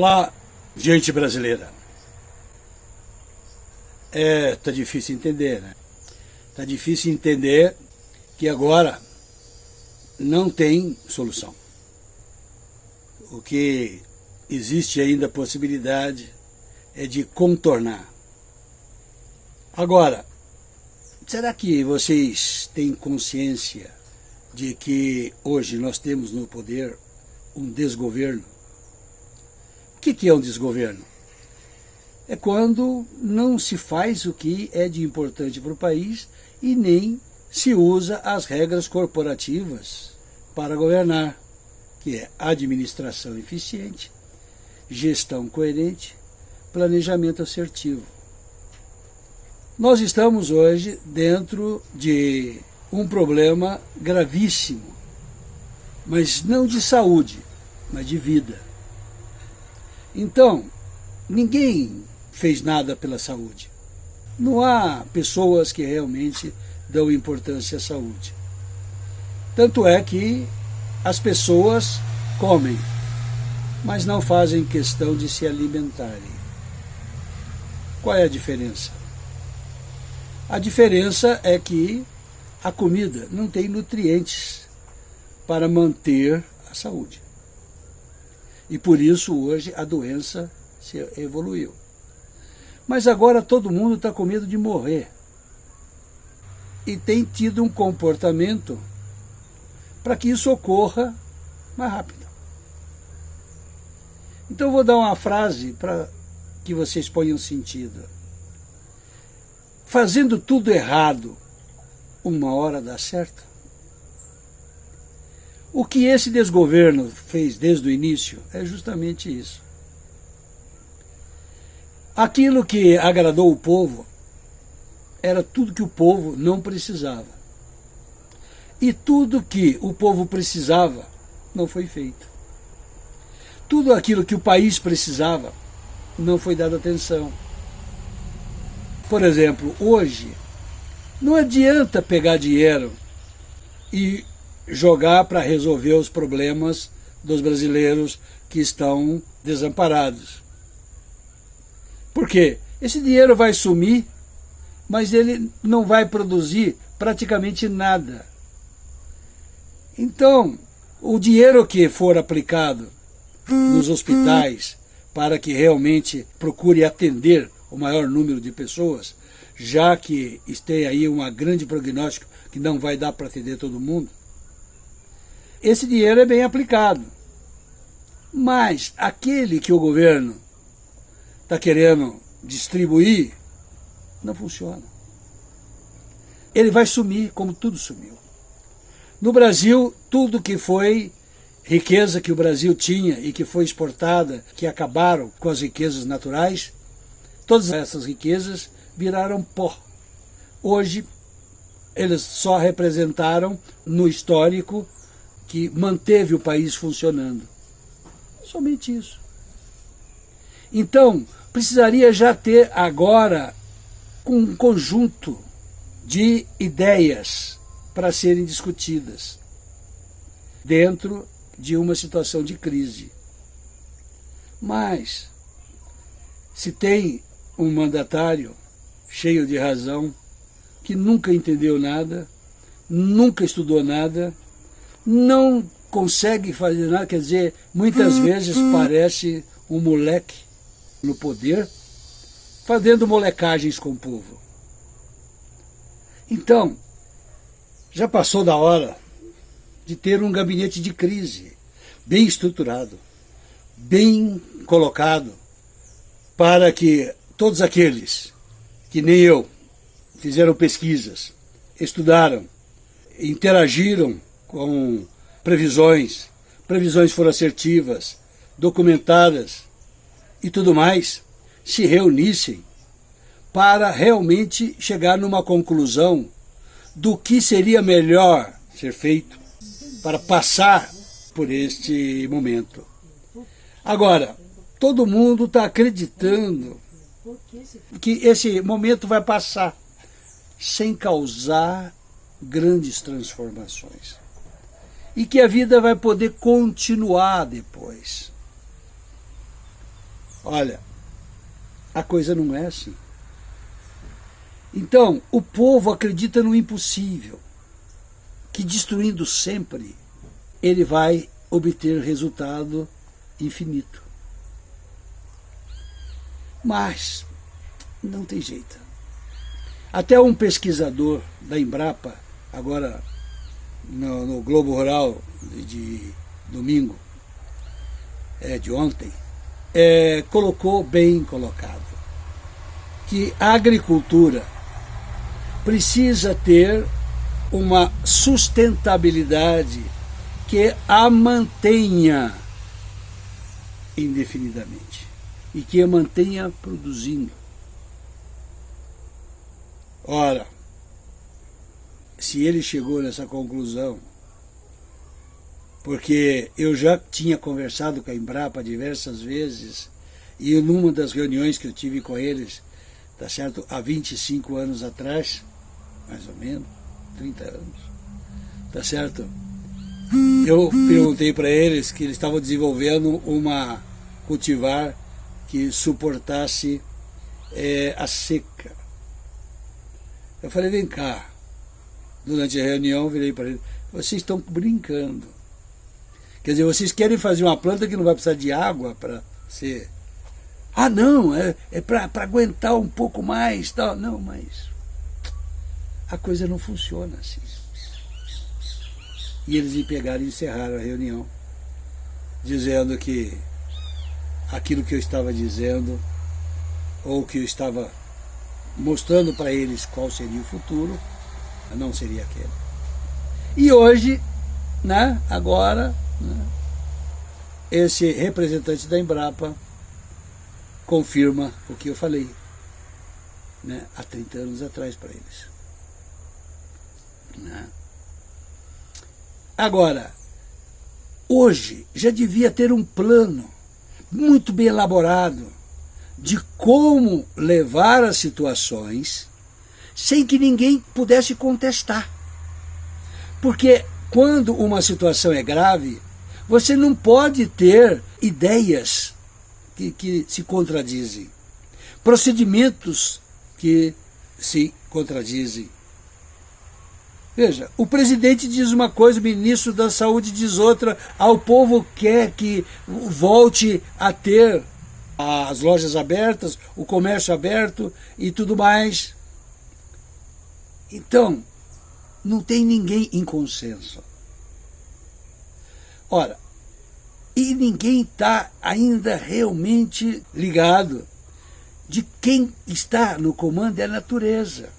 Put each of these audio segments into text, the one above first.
Olá, gente brasileira. Tá difícil entender, né? Tá difícil entender que agora não tem solução. O que existe ainda a possibilidade é de contornar. Agora, será que vocês têm consciência de que hoje nós temos no poder um desgoverno? O que é um desgoverno? É quando não se faz o que é de importante para o país e nem se usa as regras corporativas para governar, que é administração eficiente, gestão coerente, planejamento assertivo. Nós estamos hoje dentro de um problema gravíssimo, mas não de saúde, mas de vida. Então, ninguém fez nada pela saúde. Não há pessoas que realmente dão importância à saúde. Tanto é que as pessoas comem, mas não fazem questão de se alimentarem. Qual é a diferença? A diferença é que a comida não tem nutrientes para manter a saúde. E por isso hoje a doença se evoluiu. Mas agora todo mundo está com medo de morrer. E tem tido um comportamento para que isso ocorra mais rápido. Então eu vou dar uma frase para que vocês ponham sentido. Fazendo tudo errado, uma hora dá certo. O que esse desgoverno fez desde o início é justamente isso. Aquilo que agradou o povo era tudo que o povo não precisava. E tudo que o povo precisava não foi feito. Tudo aquilo que o país precisava não foi dado atenção. Por exemplo, hoje, não adianta pegar dinheiro e jogar para resolver os problemas dos brasileiros que estão desamparados. Por quê? Esse dinheiro vai sumir, mas ele não vai produzir praticamente nada. Então, o dinheiro que for aplicado nos hospitais para que realmente procure atender o maior número de pessoas, já que tem aí um grande prognóstico que não vai dar para atender todo mundo, esse dinheiro é bem aplicado. Mas aquele que o governo está querendo distribuir, não funciona. Ele vai sumir como tudo sumiu. No Brasil, tudo que foi riqueza que o Brasil tinha e que foi exportada, que acabaram com as riquezas naturais, todas essas riquezas viraram pó. Hoje, eles só representaram no histórico que manteve o país funcionando. Somente isso. Então, precisaria já ter agora um conjunto de ideias para serem discutidas dentro de uma situação de crise. Mas, se tem um mandatário cheio de razão, que nunca entendeu nada, nunca estudou nada, não consegue fazer nada, quer dizer, muitas vezes parece um moleque no poder, fazendo molecagens com o povo. Então, já passou da hora de ter um gabinete de crise bem estruturado, bem colocado, para que todos aqueles que nem eu fizeram pesquisas, estudaram, interagiram com previsões foram assertivas, documentadas e tudo mais, se reunissem para realmente chegar numa conclusão do que seria melhor ser feito para passar por este momento. Agora, todo mundo está acreditando que esse momento vai passar sem causar grandes transformações. E que a vida vai poder continuar depois. Olha, a coisa não é assim. Então, o povo acredita no impossível, que destruindo sempre, ele vai obter resultado infinito. Mas não tem jeito. Até um pesquisador da Embrapa, agora no Globo Rural de domingo, de ontem, colocou bem colocado que a agricultura precisa ter uma sustentabilidade que a mantenha indefinidamente e que a mantenha produzindo. Ora, se ele chegou nessa conclusão, porque eu já tinha conversado com a Embrapa diversas vezes, e numa das reuniões que eu tive com eles, tá certo, há 25 anos atrás, mais ou menos, 30 anos, tá certo? Eu perguntei para eles que eles estavam desenvolvendo uma cultivar que suportasse a seca. Eu falei, vem cá. Durante a reunião, eu virei para eles, vocês estão brincando. Quer dizer, vocês querem fazer uma planta que não vai precisar de água para ser... Ah, não, é para aguentar um pouco mais, tal. Não, mas a coisa não funciona assim. E eles me pegaram e encerraram a reunião, dizendo que aquilo que eu estava dizendo, ou que eu estava mostrando para eles qual seria o futuro, não seria aquele. E hoje, né, agora, né, esse representante da Embrapa confirma o que eu falei, né, há 30 anos atrás para eles. Né? Agora, hoje já devia ter um plano muito bem elaborado de como levar as situações sem que ninguém pudesse contestar. Porque quando uma situação é grave, você não pode ter ideias que se contradizem, procedimentos que se contradizem. Veja, o presidente diz uma coisa, o ministro da Saúde diz outra, o povo quer que volte a ter as lojas abertas, o comércio aberto e tudo mais. Então, não tem ninguém em consenso. Ora, e ninguém está ainda realmente ligado de quem está no comando é a natureza.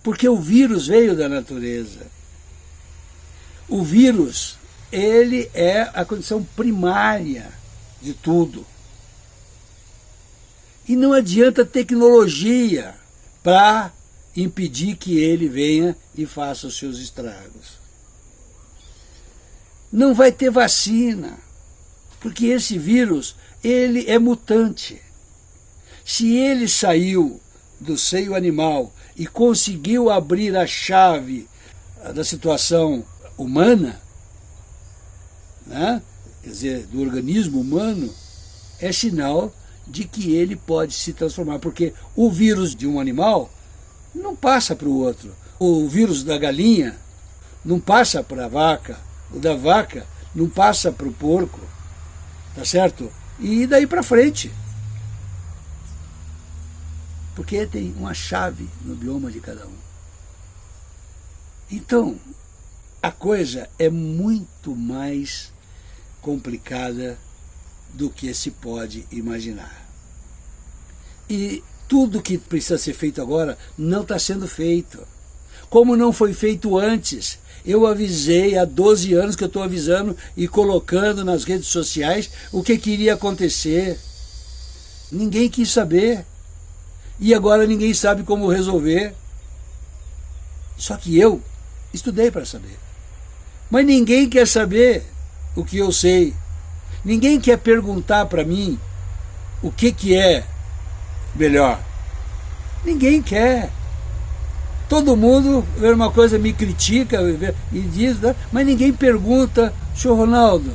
Porque o vírus veio da natureza. O vírus, ele é a condição primária de tudo. E não adianta tecnologia para impedir que ele venha e faça os seus estragos. Não vai ter vacina, porque esse vírus, ele é mutante. Se ele saiu do seio animal e conseguiu abrir a chave da situação humana, né? Quer dizer, do organismo humano, é sinal de que ele pode se transformar, porque o vírus de um animal não passa para o outro. O vírus da galinha não passa para a vaca, o da vaca não passa para o porco, tá certo? E daí para frente. Porque tem uma chave no bioma de cada um. Então, a coisa é muito mais complicada do que se pode imaginar. E tudo que precisa ser feito agora não está sendo feito. Como não foi feito antes. Eu avisei há 12 anos que eu estou avisando e colocando nas redes sociais o que iria acontecer. Ninguém quis saber. E agora ninguém sabe como resolver. Só que eu estudei para saber. Mas ninguém quer saber o que eu sei. Ninguém quer perguntar para mim o que é melhor. Ninguém quer. Todo mundo, vê uma coisa, me critica e diz, mas ninguém pergunta, senhor Ronaldo,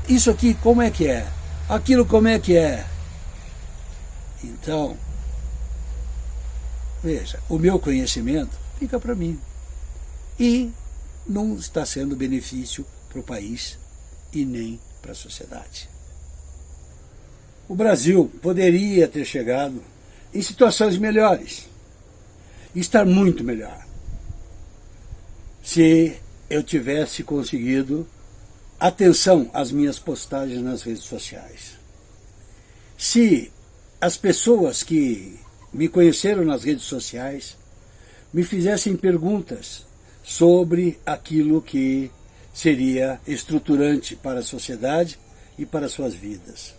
isso aqui como é que é? Aquilo como é que é? Então, veja, o meu conhecimento fica para mim. E não está sendo benefício para o país e nem para a sociedade. O Brasil poderia ter chegado em situações melhores, estar muito melhor, se eu tivesse conseguido atenção às minhas postagens nas redes sociais. Se as pessoas que me conheceram nas redes sociais me fizessem perguntas sobre aquilo que seria estruturante para a sociedade e para suas vidas.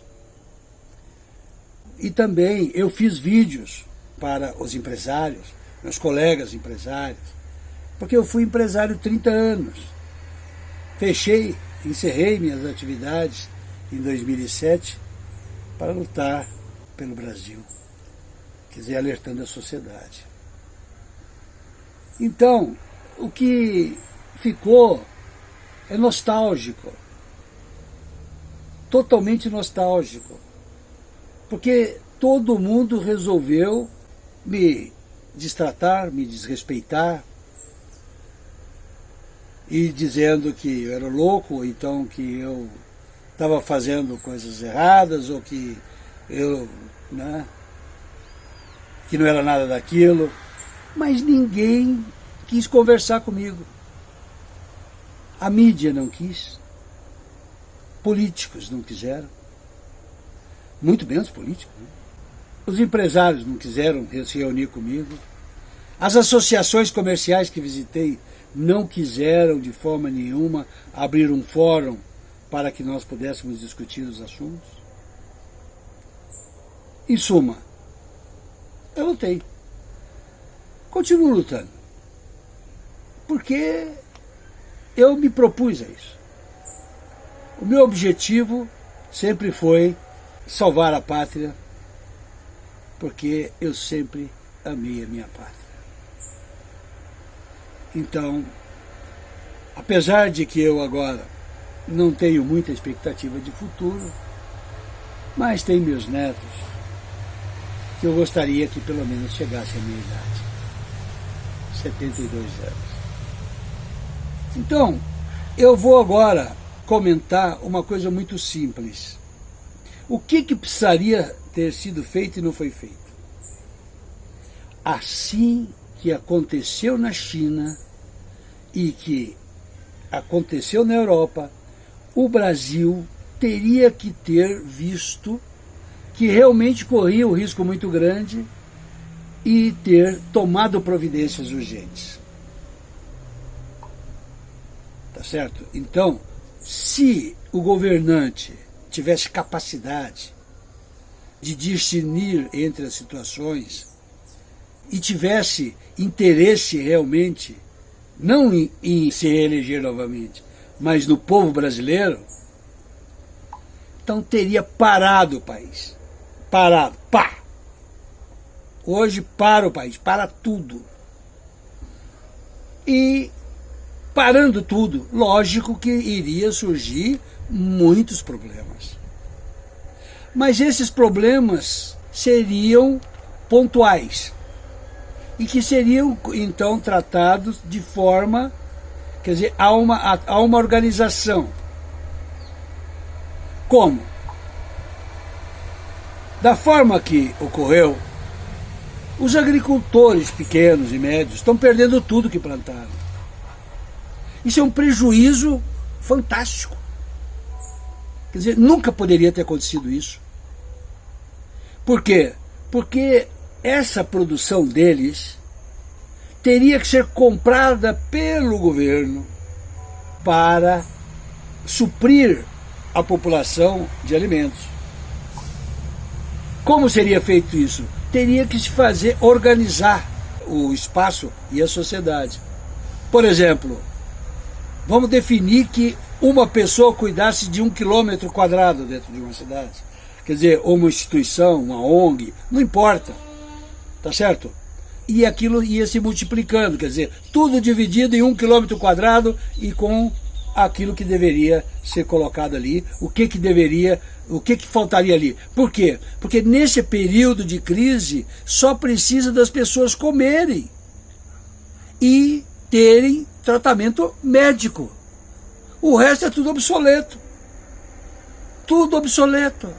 E também eu fiz vídeos para os empresários, meus colegas empresários, porque eu fui empresário 30 anos. Encerrei minhas atividades em 2007 para lutar pelo Brasil, quer dizer, alertando a sociedade. Então, o que ficou é nostálgico, totalmente nostálgico, porque todo mundo resolveu me destratar, me desrespeitar, e dizendo que eu era louco, ou então que eu estava fazendo coisas erradas, ou que eu, que não era nada daquilo, mas ninguém quis conversar comigo. A mídia não quis, políticos não quiseram, muito menos políticos, né? Os empresários não quiseram se reunir comigo, as associações comerciais que visitei não quiseram de forma nenhuma abrir um fórum para que nós pudéssemos discutir os assuntos. Em suma, eu lutei. Continuo lutando. Porque eu me propus a isso. O meu objetivo sempre foi salvar a pátria, porque eu sempre amei a minha pátria. Então, apesar de que eu agora não tenho muita expectativa de futuro, mas tenho meus netos que eu gostaria que pelo menos chegasse à minha idade, 72 anos. Então, eu vou agora comentar uma coisa muito simples. O que precisaria ter sido feito e não foi feito? Assim que aconteceu na China e que aconteceu na Europa, o Brasil teria que ter visto que realmente corria um risco muito grande e ter tomado providências urgentes. Tá certo? Então, se o governante tivesse capacidade de discernir entre as situações e tivesse interesse realmente, não em se reeleger novamente, mas no povo brasileiro, então teria parado o país. Parado. Pá! Hoje para o país, para tudo. E parando tudo, lógico que iria surgir muitos problemas. Mas esses problemas seriam pontuais e que seriam então tratados de forma, quer dizer, há uma organização. Como? Da forma que ocorreu, os agricultores pequenos e médios estão perdendo tudo que plantaram. Isso é um prejuízo fantástico. Quer dizer, nunca poderia ter acontecido isso. Por quê? Porque essa produção deles teria que ser comprada pelo governo para suprir a população de alimentos. Como seria feito isso? Teria que se organizar o espaço e a sociedade. Por exemplo, vamos definir que uma pessoa cuidasse de 1 quilômetro quadrado dentro de uma cidade. Quer dizer, ou uma instituição, uma ONG, não importa. Tá certo? E aquilo ia se multiplicando, quer dizer, tudo dividido em 1 quilômetro quadrado e com aquilo que deveria ser colocado ali, o que faltaria ali. Por quê? Porque nesse período de crise só precisa das pessoas comerem e terem tratamento médico. O resto é tudo obsoleto. Tudo obsoleto.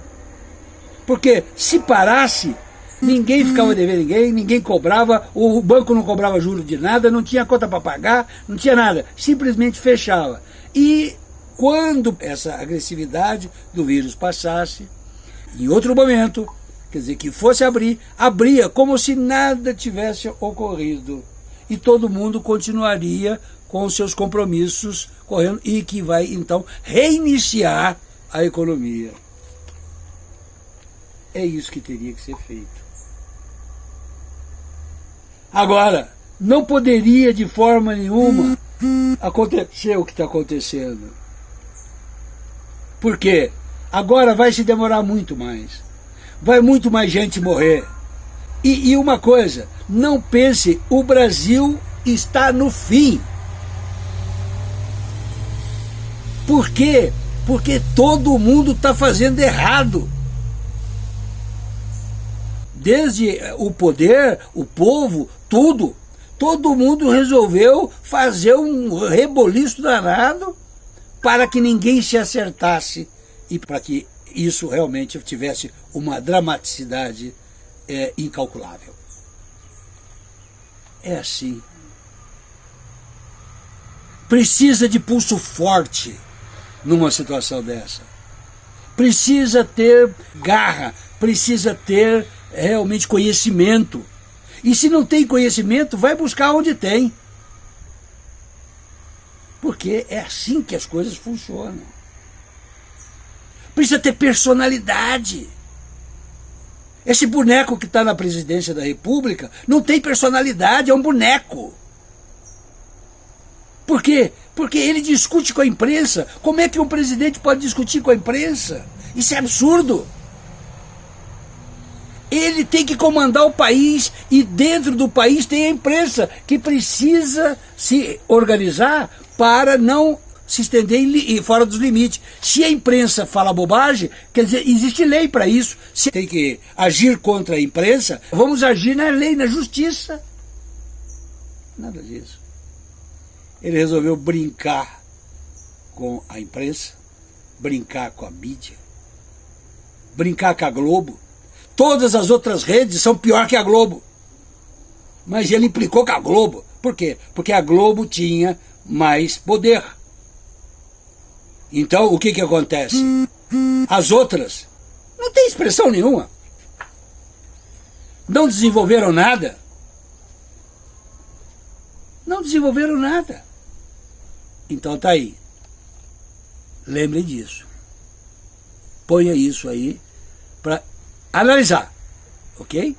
Porque se parasse, ninguém ficava devendo ninguém cobrava, o banco não cobrava juros de nada, não tinha conta para pagar, não tinha nada, simplesmente fechava. E quando essa agressividade do vírus passasse, em outro momento, quer dizer, que fosse abrir, abria como se nada tivesse ocorrido. E todo mundo continuaria com os seus compromissos correndo e que vai, então, reiniciar a economia. É isso que teria que ser feito. Agora, não poderia de forma nenhuma acontecer o que está acontecendo. Por quê? Agora vai se demorar muito mais. Vai muito mais gente morrer. E uma coisa, não pense, o Brasil está no fim. Por quê? Porque todo mundo está fazendo errado. Desde o poder, o povo, tudo. Todo mundo resolveu fazer um reboliço danado para que ninguém se acertasse e para que isso realmente tivesse uma dramaticidade incalculável. É assim. Precisa de pulso forte numa situação dessa. Precisa ter garra, precisa ter realmente conhecimento. E se não tem conhecimento, vai buscar onde tem. Porque é assim que as coisas funcionam. Precisa ter personalidade. Esse boneco que está na presidência da República não tem personalidade, é um boneco. Por quê? Porque ele discute com a imprensa. Como é que um presidente pode discutir com a imprensa? Isso é absurdo. Ele tem que comandar o país e dentro do país tem a imprensa que precisa se organizar para não se estender fora dos limites. Se a imprensa fala bobagem, quer dizer, existe lei para isso. Se tem que agir contra a imprensa, vamos agir na lei, na justiça. Nada disso. Ele resolveu brincar com a imprensa, brincar com a mídia, brincar com a Globo. Todas as outras redes são pior que a Globo. Mas ele implicou com a Globo. Por quê? Porque a Globo tinha mais poder. Então, o que acontece? As outras não têm expressão nenhuma. Não desenvolveram nada. Não desenvolveram nada. Então tá aí. Lembre disso. Ponha isso aí para analisar, ok?